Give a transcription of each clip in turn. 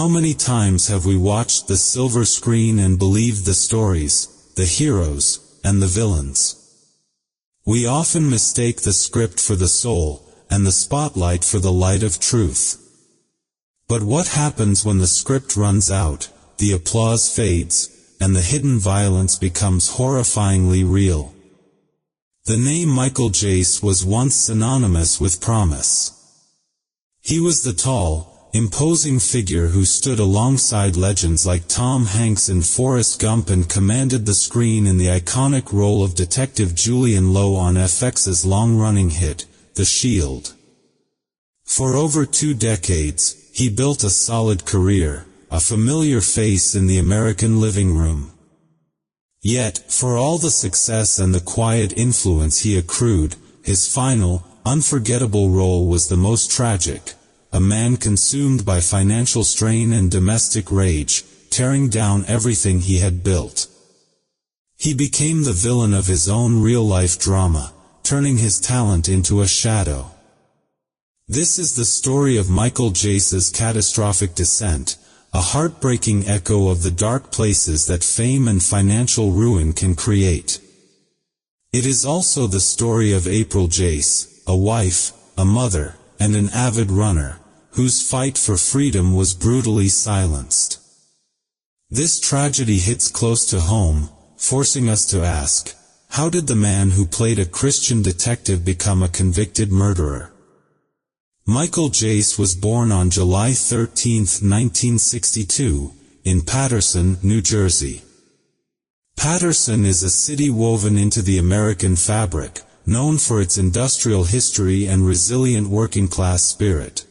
How many times have we watched the silver screen and believed the stories, the heroes, and the villains? We often mistake the script for the soul, and the spotlight for the light of truth. But what happens when the script runs out, the applause fades, and the hidden violence becomes horrifyingly real? The name Michael Jace was once synonymous with promise. He was the tall, imposing figure who stood alongside legends like Tom Hanks in Forrest Gump and commanded the screen in the iconic role of Detective Julian Lowe on FX's long-running hit, The Shield. For over 2 decades, he built a solid career, a familiar face in the American living room. Yet, for all the success and the quiet influence he accrued, his final, unforgettable role was the most tragic. A man consumed by financial strain and domestic rage, tearing down everything he had built. He became the villain of his own real-life drama, turning his talent into a shadow. This is the story of Michael Jace's catastrophic descent, a heartbreaking echo of the dark places that fame and financial ruin can create. It is also the story of April Jace, a wife, a mother, and an avid runner, whose fight for freedom was brutally silenced. This tragedy hits close to home, forcing us to ask, how did the man who played a Christian detective become a convicted murderer? Michael Jace was born on July 13, 1962, in Paterson, New Jersey. Paterson is a city woven into the American fabric, known for its industrial history and resilient working-class spirit.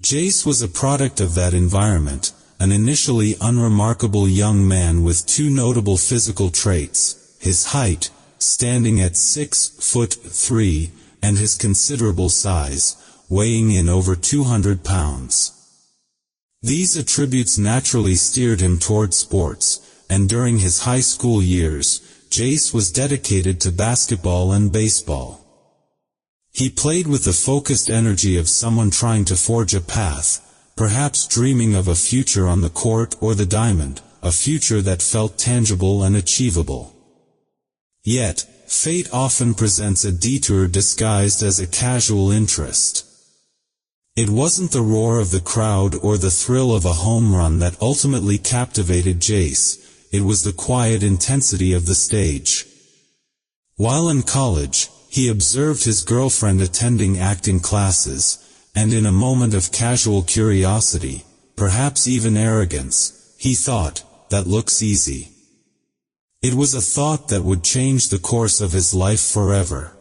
Jace was a product of that environment, an initially unremarkable young man with 2 notable physical traits: his height, standing at 6'3", and his considerable size, weighing in over 200 pounds. These attributes naturally steered him toward sports, and during his high school years, Jace was dedicated to basketball and baseball. He played with the focused energy of someone trying to forge a path, perhaps dreaming of a future on the court or the diamond, a future that felt tangible and achievable. Yet, fate often presents a detour disguised as a casual interest. It wasn't the roar of the crowd or the thrill of a home run that ultimately captivated Jace, it was the quiet intensity of the stage. While in college, he observed his girlfriend attending acting classes, and in a moment of casual curiosity, perhaps even arrogance, he thought, "That looks easy." It was a thought that would change the course of his life forever.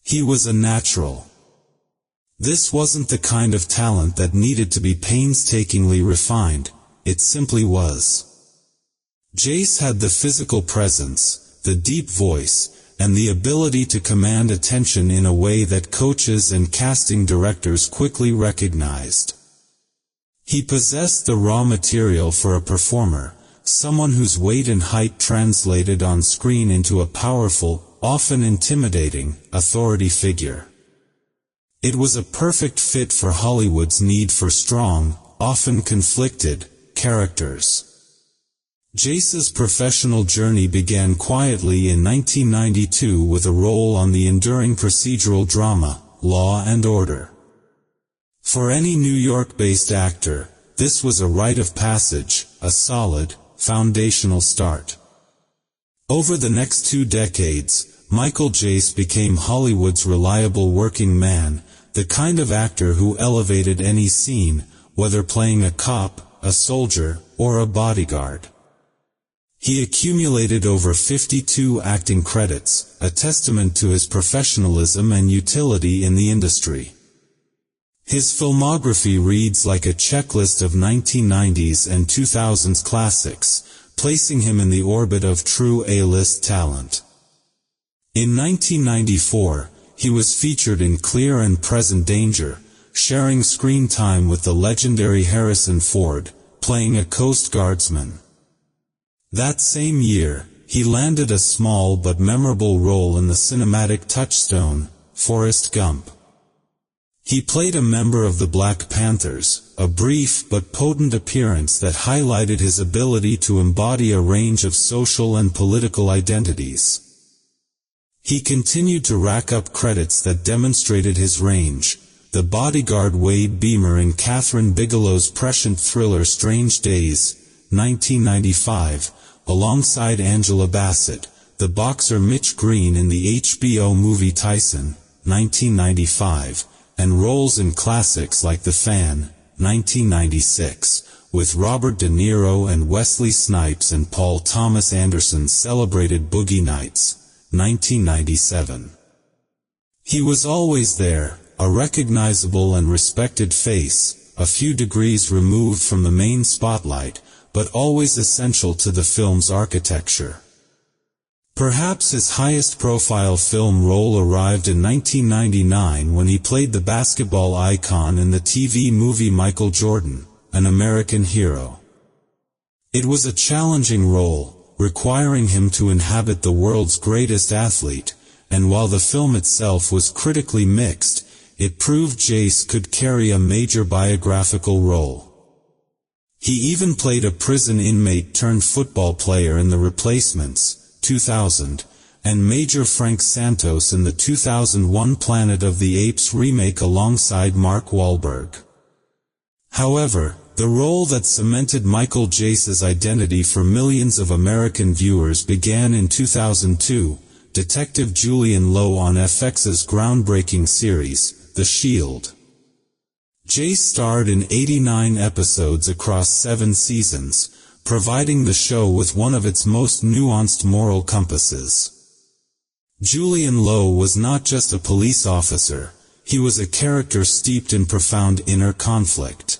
He was a natural. This wasn't the kind of talent that needed to be painstakingly refined, it simply was. Jace had the physical presence, the deep voice, and the ability to command attention in a way that coaches and casting directors quickly recognized. He possessed the raw material for a performer, someone whose weight and height translated on screen into a powerful, often intimidating, authority figure. It was a perfect fit for Hollywood's need for strong, often conflicted, characters. Jace's professional journey began quietly in 1992 with a role on the enduring procedural drama, Law and Order. For any New York-based actor, this was a rite of passage, a solid, foundational start. Over the next 2 decades, Michael Jace became Hollywood's reliable working man, the kind of actor who elevated any scene, whether playing a cop, a soldier, or a bodyguard. He accumulated over 52 acting credits, a testament to his professionalism and utility in the industry. His filmography reads like a checklist of 1990s and 2000s classics, placing him in the orbit of true A-list talent. In 1994, he was featured in Clear and Present Danger, sharing screen time with the legendary Harrison Ford, playing a Coast Guardsman. That same year, he landed a small but memorable role in the cinematic touchstone, Forrest Gump. He played a member of the Black Panthers, a brief but potent appearance that highlighted his ability to embody a range of social and political identities. He continued to rack up credits that demonstrated his range: The Bodyguard Wade Beamer in Catherine Bigelow's prescient thriller Strange Days, 1995, alongside Angela Bassett; the boxer Mitch Green in the HBO movie Tyson, 1995, and roles in classics like The Fan, 1996, with Robert De Niro and Wesley Snipes and Paul Thomas Anderson's celebrated Boogie Nights, 1997. He was always there, a recognizable and respected face, a few degrees removed from the main spotlight, but always essential to the film's architecture. Perhaps his highest-profile film role arrived in 1999 when he played the basketball icon in the TV movie Michael Jordan, An American Hero. It was a challenging role, requiring him to inhabit the world's greatest athlete, and while the film itself was critically mixed, it proved Jace could carry a major biographical role. He even played a prison inmate turned football player in The Replacements, 2000, and Major Frank Santos in the 2001 Planet of the Apes remake alongside Mark Wahlberg. However, the role that cemented Michael Jace's identity for millions of American viewers began in 2002, Detective Julian Lowe on FX's groundbreaking series, The Shield. Jace starred in 89 episodes across 7 seasons, providing the show with one of its most nuanced moral compasses. Julian Lowe was not just a police officer, he was a character steeped in profound inner conflict.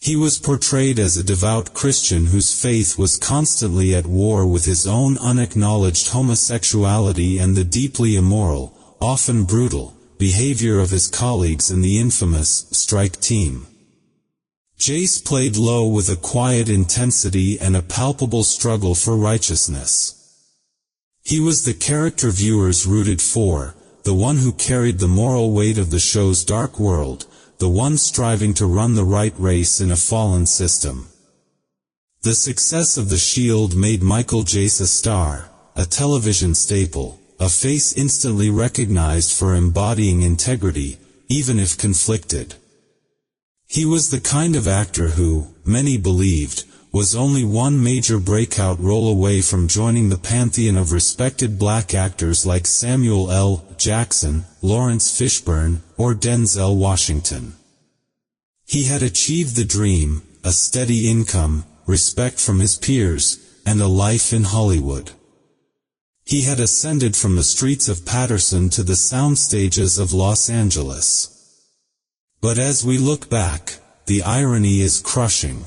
He was portrayed as a devout Christian whose faith was constantly at war with his own unacknowledged homosexuality and the deeply immoral, often brutal, behavior of his colleagues in the infamous Strike Team. Jace played Lowe with a quiet intensity and a palpable struggle for righteousness. He was the character viewers rooted for, the one who carried the moral weight of the show's dark world, the one striving to run the right race in a fallen system. The success of The Shield made Michael Jace a star, a television staple, a face instantly recognized for embodying integrity, even if conflicted. He was the kind of actor who, many believed, was only one major breakout role away from joining the pantheon of respected black actors like Samuel L. Jackson, Lawrence Fishburne, or Denzel Washington. He had achieved the dream, a steady income, respect from his peers, and a life in Hollywood. He had ascended from the streets of Patterson to the sound stages of Los Angeles. But as we look back, the irony is crushing.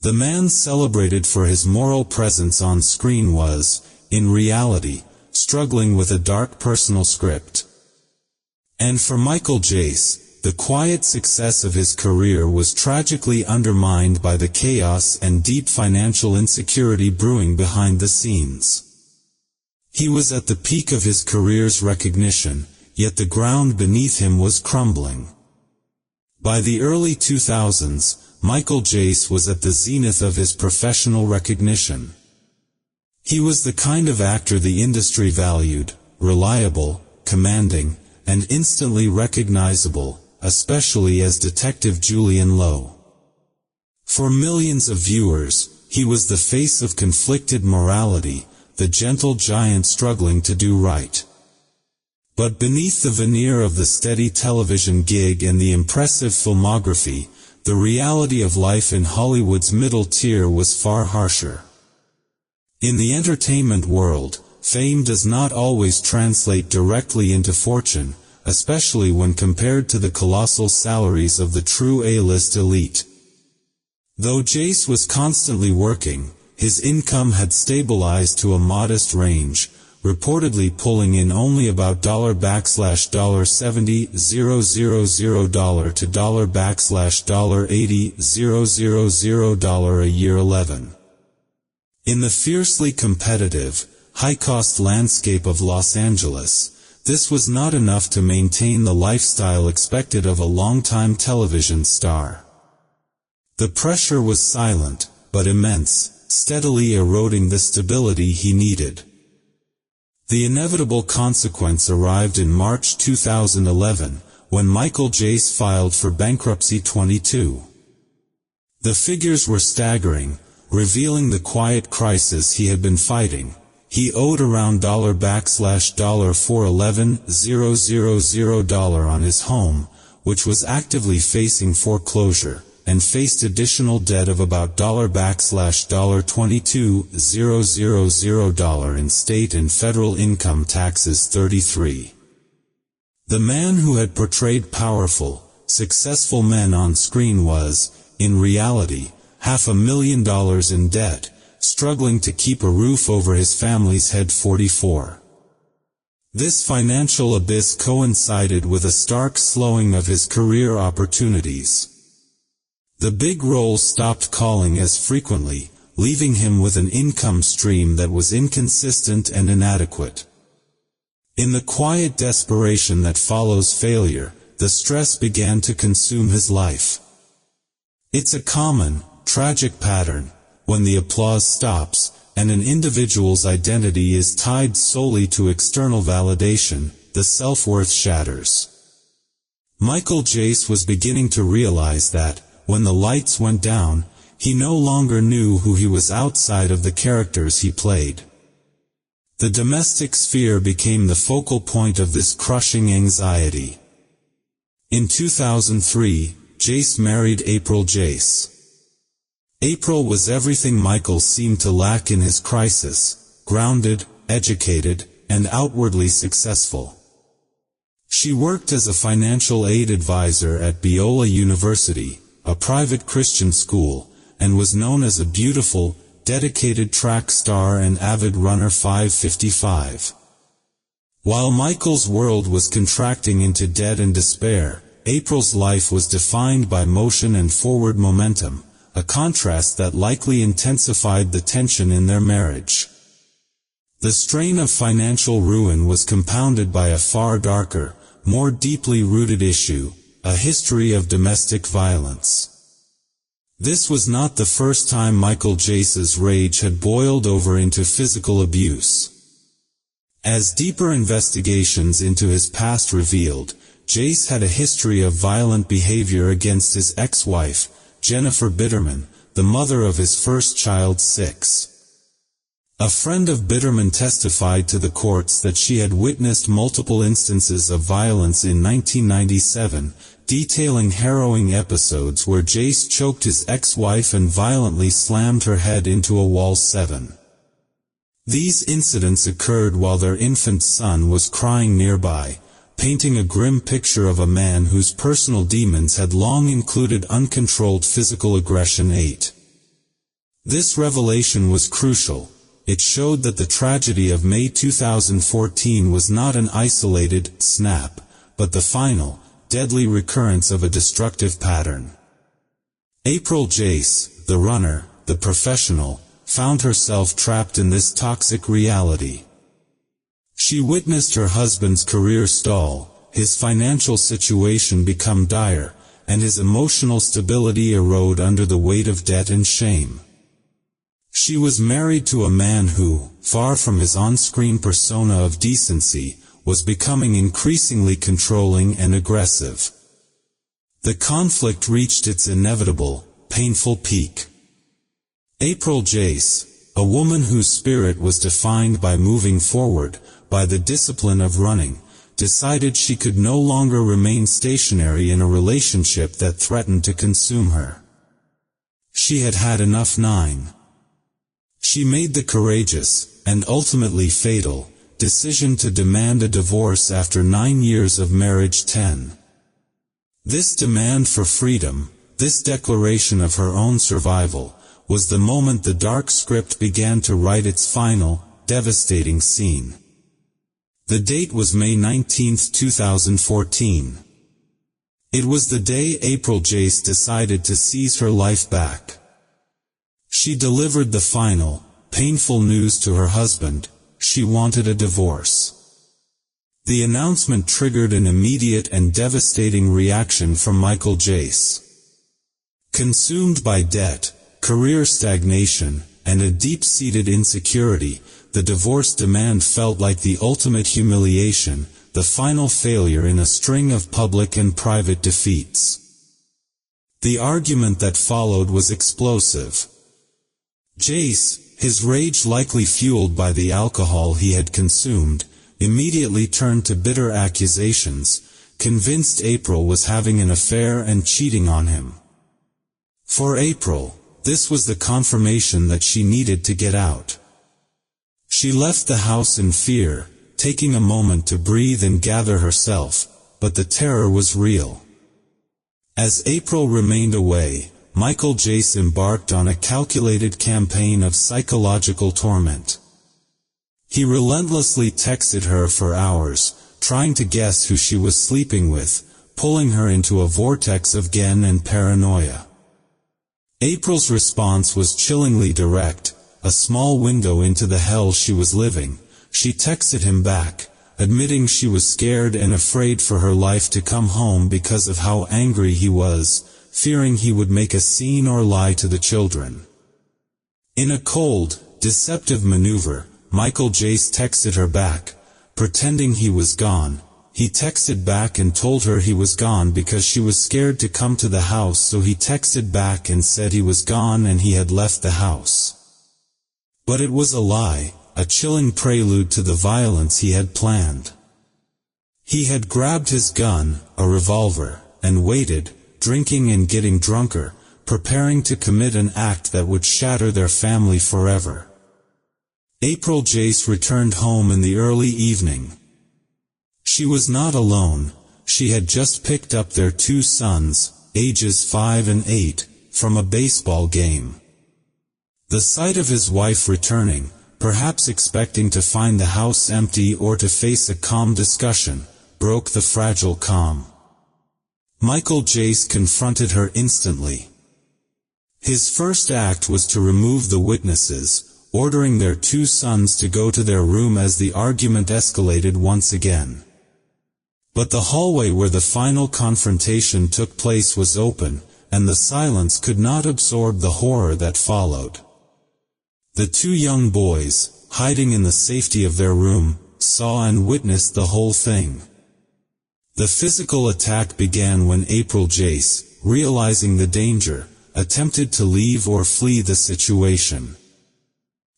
The man celebrated for his moral presence on screen was, in reality, struggling with a dark personal script. And for Michael Jace, the quiet success of his career was tragically undermined by the chaos and deep financial insecurity brewing behind the scenes. He was at the peak of his career's recognition, yet the ground beneath him was crumbling. By the early 2000s, Michael Jace was at the zenith of his professional recognition. He was the kind of actor the industry valued, reliable, commanding, and instantly recognizable, especially as Detective Julian Lowe. For millions of viewers, he was the face of conflicted morality, the gentle giant struggling to do right. But beneath the veneer of the steady television gig and the impressive filmography, the reality of life in Hollywood's middle tier was far harsher. In the entertainment world, fame does not always translate directly into fortune, especially when compared to the colossal salaries of the true A-list elite. Though Jace was constantly working, his income had stabilized to a modest range, reportedly pulling in only about $$70,000 to $$80,000 a year. 11. In the fiercely competitive, high-cost landscape of Los Angeles, this was not enough to maintain the lifestyle expected of a longtime television star. The pressure was silent, but immense, steadily eroding the stability he needed. The inevitable consequence arrived in March 2011, when Michael Jace filed for bankruptcy 22. The figures were staggering, revealing the quiet crisis he had been fighting. He owed around $411,000 on his home, which was actively facing foreclosure, and faced additional debt of about $22,000 in state and federal income taxes. 33. The man who had portrayed powerful, successful men on screen was, in reality, $500,000 in debt, struggling to keep a roof over his family's head. 44. This financial abyss coincided with a stark slowing of his career opportunities. The big roles stopped calling as frequently, leaving him with an income stream that was inconsistent and inadequate. In the quiet desperation that follows failure, the stress began to consume his life. It's a common, tragic pattern. When the applause stops, and an individual's identity is tied solely to external validation, the self-worth shatters. Michael Jace was beginning to realize that, when the lights went down, he no longer knew who he was outside of the characters he played. The domestic sphere became the focal point of this crushing anxiety. In 2003, Jace married April Jace. April was everything Michael seemed to lack in his crisis: grounded, educated, and outwardly successful. She worked as a financial aid advisor at Biola University, a private Christian school, and was known as a beautiful, dedicated track star and avid runner. 555. While Michael's world was contracting into debt and despair, April's life was defined by motion and forward momentum, a contrast that likely intensified the tension in their marriage. The strain of financial ruin was compounded by a far darker, more deeply rooted issue: a history of domestic violence. This was not the first time Michael Jace's rage had boiled over into physical abuse. As deeper investigations into his past revealed, Jace had a history of violent behavior against his ex-wife, Jennifer Bitterman, the mother of his first child. 6. A friend of Bitterman testified to the courts that she had witnessed multiple instances of violence in 1997, detailing harrowing episodes where Jace choked his ex-wife and violently slammed her head into a wall. 7. These incidents occurred while their infant son was crying nearby, painting a grim picture of a man whose personal demons had long included uncontrolled physical aggression. 8. This revelation was crucial. It showed that the tragedy of May 2014 was not an isolated snap, but the final, deadly recurrence of a destructive pattern. April Jace, the runner, the professional, found herself trapped in this toxic reality. She witnessed her husband's career stall, his financial situation become dire, and his emotional stability erode under the weight of debt and shame. She was married to a man who, far from his on-screen persona of decency, was becoming increasingly controlling and aggressive. The conflict reached its inevitable, painful peak. April Jace, a woman whose spirit was defined by moving forward, by the discipline of running, decided she could no longer remain stationary in a relationship that threatened to consume her. She had had enough. 9. She made the courageous, and ultimately fatal, decision to demand a divorce after 9 years of marriage. 10. This demand for freedom, this declaration of her own survival, was the moment the dark script began to write its final, devastating scene. The date was May 19, 2014. It was the day April Jace decided to seize her life back. She delivered the final, painful news to her husband: she wanted a divorce. The announcement triggered an immediate and devastating reaction from Michael Jace. Consumed by debt, career stagnation, and a deep-seated insecurity, the divorce demand felt like the ultimate humiliation, the final failure in a string of public and private defeats. The argument that followed was explosive. Jace, his rage likely fueled by the alcohol he had consumed, immediately turned to bitter accusations, convinced April was having an affair and cheating on him. For April, this was the confirmation that she needed to get out. She left the house in fear, taking a moment to breathe and gather herself, but the terror was real. As April remained away, Michael Jace embarked on a calculated campaign of psychological torment. He relentlessly texted her for hours, trying to guess who she was sleeping with, pulling her into a vortex of gen and paranoia. April's response was chillingly direct, a small window into the hell she was living. She texted him back, admitting she was scared and afraid for her life to come home because of how angry he was, fearing he would make a scene or lie to the children. In a cold, deceptive maneuver, Michael Jace texted her back, pretending he was gone. He texted back and told her he was gone because she was scared to come to the house, so he texted back and said he was gone and he had left the house. But it was a lie, a chilling prelude to the violence he had planned. He had grabbed his gun, a revolver, and waited, drinking and getting drunker, preparing to commit an act that would shatter their family forever. April Jace returned home in the early evening. She was not alone. She had just picked up their 2 sons, ages 5 and 8, from a baseball game. The sight of his wife returning, perhaps expecting to find the house empty or to face a calm discussion, broke the fragile calm. Michael Jace confronted her instantly. His first act was to remove the witnesses, ordering their 2 sons to go to their room as the argument escalated once again. But the hallway where the final confrontation took place was open, and the silence could not absorb the horror that followed. The 2 young boys, hiding in the safety of their room, saw and witnessed the whole thing. The physical attack began when April Jace, realizing the danger, attempted to leave or flee the situation.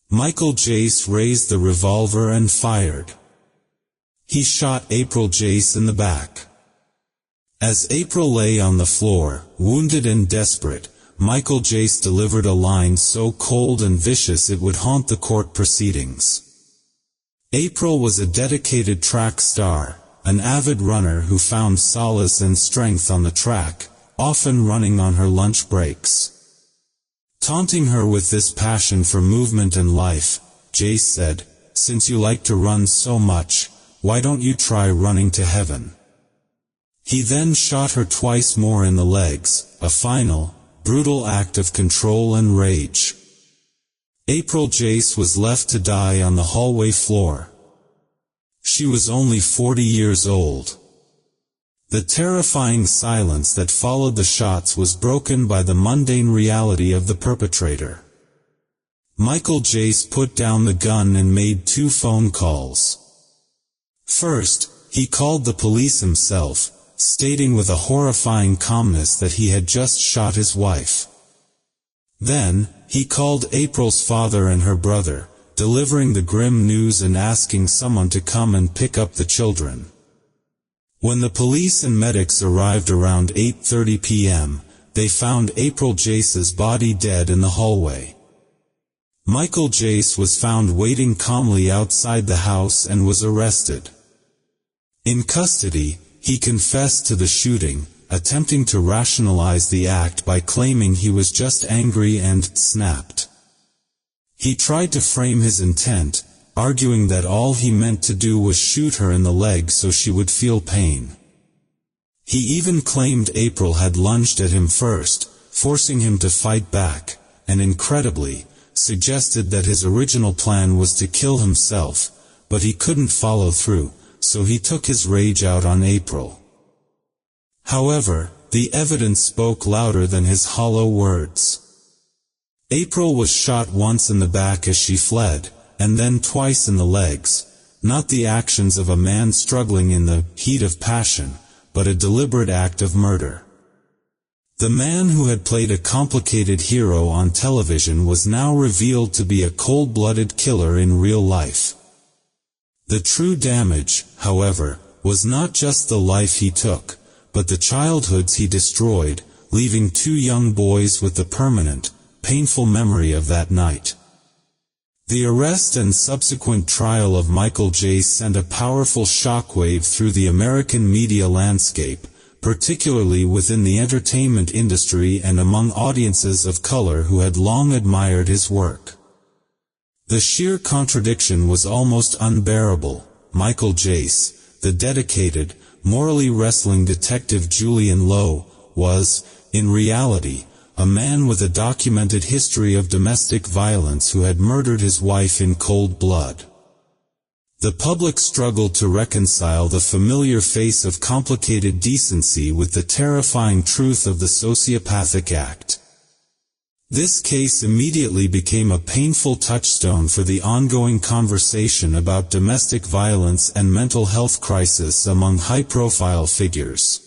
Michael Jace raised the revolver and fired. He shot April Jace in the back. As April lay on the floor, wounded and desperate, Michael Jace delivered a line so cold and vicious it would haunt the court proceedings. April was a dedicated track star, an avid runner who found solace and strength on the track, often running on her lunch breaks. Taunting her with this passion for movement and life, Jace said, "Since you like to run so much, why don't you try running to heaven?" He then shot her twice more in the legs, a final, brutal act of control and rage. April Jace was left to die on the hallway floor. She was only 40 years old. The terrifying silence that followed the shots was broken by the mundane reality of the perpetrator. Michael Jace put down the gun and made 2 phone calls. First, he called the police himself, stating with a horrifying calmness that he had just shot his wife. Then, he called April's father and her brother, delivering the grim news and asking someone to come and pick up the children. When the police and medics arrived around 8:30 p.m., they found April Jace's body dead in the hallway. Michael Jace was found waiting calmly outside the house and was arrested. In custody, he confessed to the shooting, attempting to rationalize the act by claiming he was just angry and snapped. He tried to frame his intent, arguing that all he meant to do was shoot her in the leg so she would feel pain. He even claimed April had lunged at him first, forcing him to fight back, and incredibly, suggested that his original plan was to kill himself, but he couldn't follow through, so he took his rage out on April. However, the evidence spoke louder than his hollow words. April was shot once in the back as she fled, and then twice in the legs, not the actions of a man struggling in the heat of passion, but a deliberate act of murder. The man who had played a complicated hero on television was now revealed to be a cold-blooded killer in real life. The true damage, however, was not just the life he took, but the childhoods he destroyed, leaving 2 young boys with the permanent, painful memory of that night. The arrest and subsequent trial of Michael Jace sent a powerful shockwave through the American media landscape, particularly within the entertainment industry and among audiences of color who had long admired his work. The sheer contradiction was almost unbearable. Michael Jace, the dedicated, morally wrestling detective Julian Lowe, was, in reality, a man with a documented history of domestic violence who had murdered his wife in cold blood. The public struggled to reconcile the familiar face of complicated decency with the terrifying truth of the sociopathic act. This case immediately became a painful touchstone for the ongoing conversation about domestic violence and mental health crisis among high-profile figures.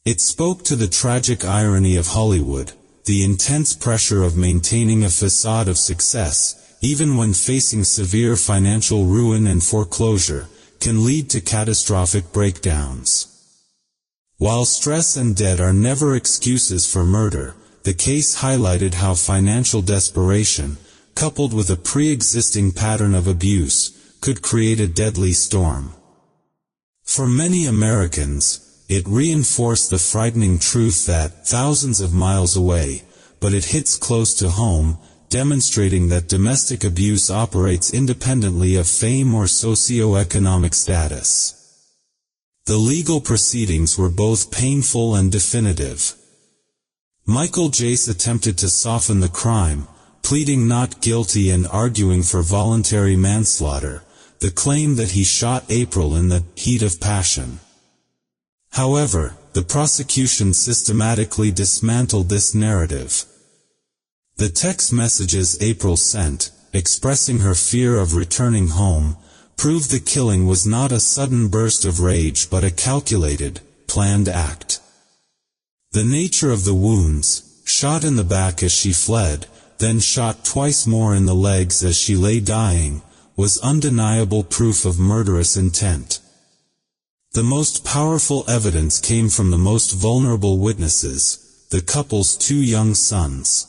It spoke to the tragic irony of Hollywood, the intense pressure of maintaining a facade of success, even when facing severe financial ruin and foreclosure, can lead to catastrophic breakdowns. While stress and debt are never excuses for murder, the case highlighted how financial desperation, coupled with a pre-existing pattern of abuse, could create a deadly storm. For many Americans, it reinforced the frightening truth that, thousands of miles away, but it hits close to home, demonstrating that domestic abuse operates independently of fame or socio-economic status. The legal proceedings were both painful and definitive. Michael Jace attempted to soften the crime, pleading not guilty and arguing for voluntary manslaughter, the claim that he shot April in the heat of passion. However, the prosecution systematically dismantled this narrative. The text messages April sent, expressing her fear of returning home, proved the killing was not a sudden burst of rage but a calculated, planned act. The nature of the wounds, shot in the back as she fled, then shot twice more in the legs as she lay dying, was undeniable proof of murderous intent. The most powerful evidence came from the most vulnerable witnesses, the couple's 2 young sons.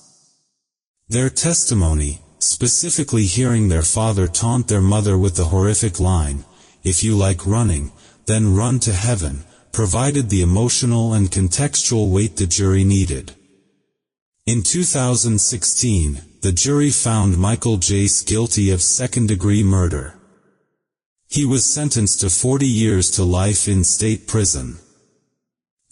Their testimony, specifically hearing their father taunt their mother with the horrific line, "If you like running, then run to heaven," provided the emotional and contextual weight the jury needed. In 2016, the jury found Michael Jace guilty of second-degree murder. He was sentenced to 40 years to life in state prison.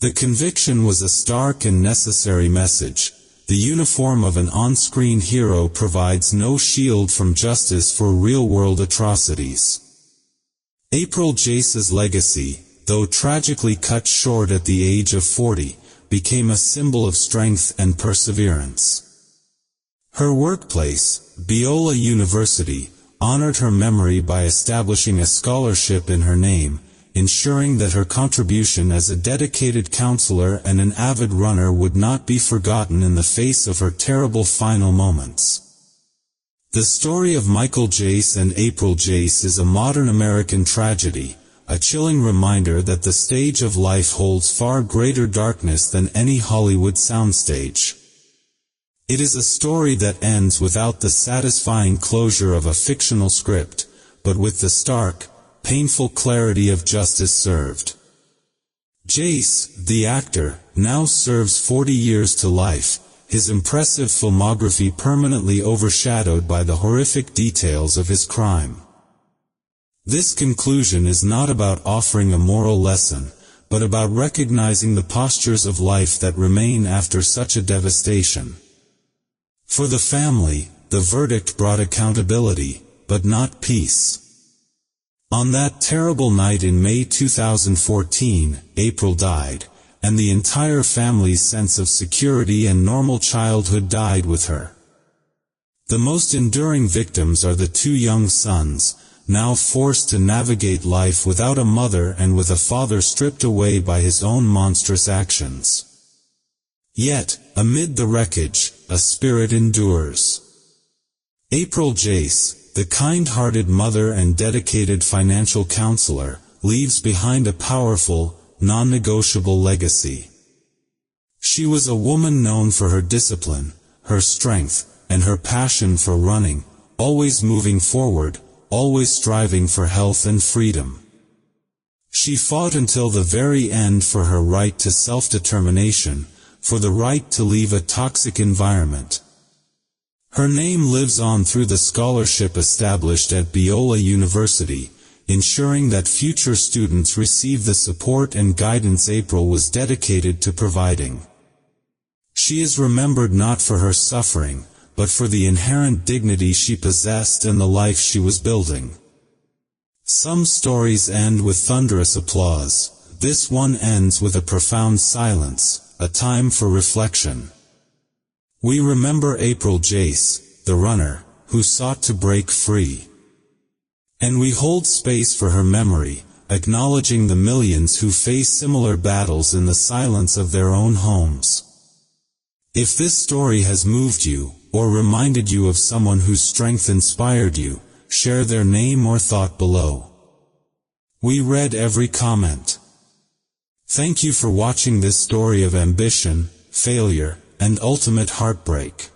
The conviction was a stark and necessary message. The uniform of an on-screen hero provides no shield from justice for real-world atrocities. April Jace's legacy, though tragically cut short at the age of 40, became a symbol of strength and perseverance. Her workplace, Biola University, honored her memory by establishing a scholarship in her name, ensuring that her contribution as a dedicated counselor and an avid runner would not be forgotten in the face of her terrible final moments. The story of Michael Jace and April Jace is a modern American tragedy, a chilling reminder that the stage of life holds far greater darkness than any Hollywood soundstage. It is a story that ends without the satisfying closure of a fictional script, but with the stark, painful clarity of justice served. Jace, the actor, now serves 40 years to life, his impressive filmography permanently overshadowed by the horrific details of his crime. This conclusion is not about offering a moral lesson, but about recognizing the postures of life that remain after such a devastation. For the family, the verdict brought accountability, but not peace. On that terrible night in May 2014, April died, and the entire family's sense of security and normal childhood died with her. The most enduring victims are the two young sons, now forced to navigate life without a mother and with a father stripped away by his own monstrous actions. Yet, amid the wreckage, a spirit endures. April Jace, the kind-hearted mother and dedicated financial counselor, leaves behind a powerful, non-negotiable legacy. She was a woman known for her discipline, her strength, and her passion for running, always moving forward, always striving for health and freedom. She fought until the very end for her right to self-determination, for the right to leave a toxic environment. Her name lives on through the scholarship established at Biola University, ensuring that future students receive the support and guidance April was dedicated to providing. She is remembered not for her suffering, but for the inherent dignity she possessed and the life she was building. Some stories end with thunderous applause. This one ends with a profound silence, a time for reflection. We remember April Jace, the runner, who sought to break free. And we hold space for her memory, acknowledging the millions who face similar battles in the silence of their own homes. If this story has moved you, or reminded you of someone whose strength inspired you, share their name or thought below. We read every comment. Thank you for watching this story of ambition, failure, and ultimate heartbreak.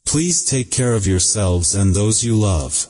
Please take care of yourselves and those you love.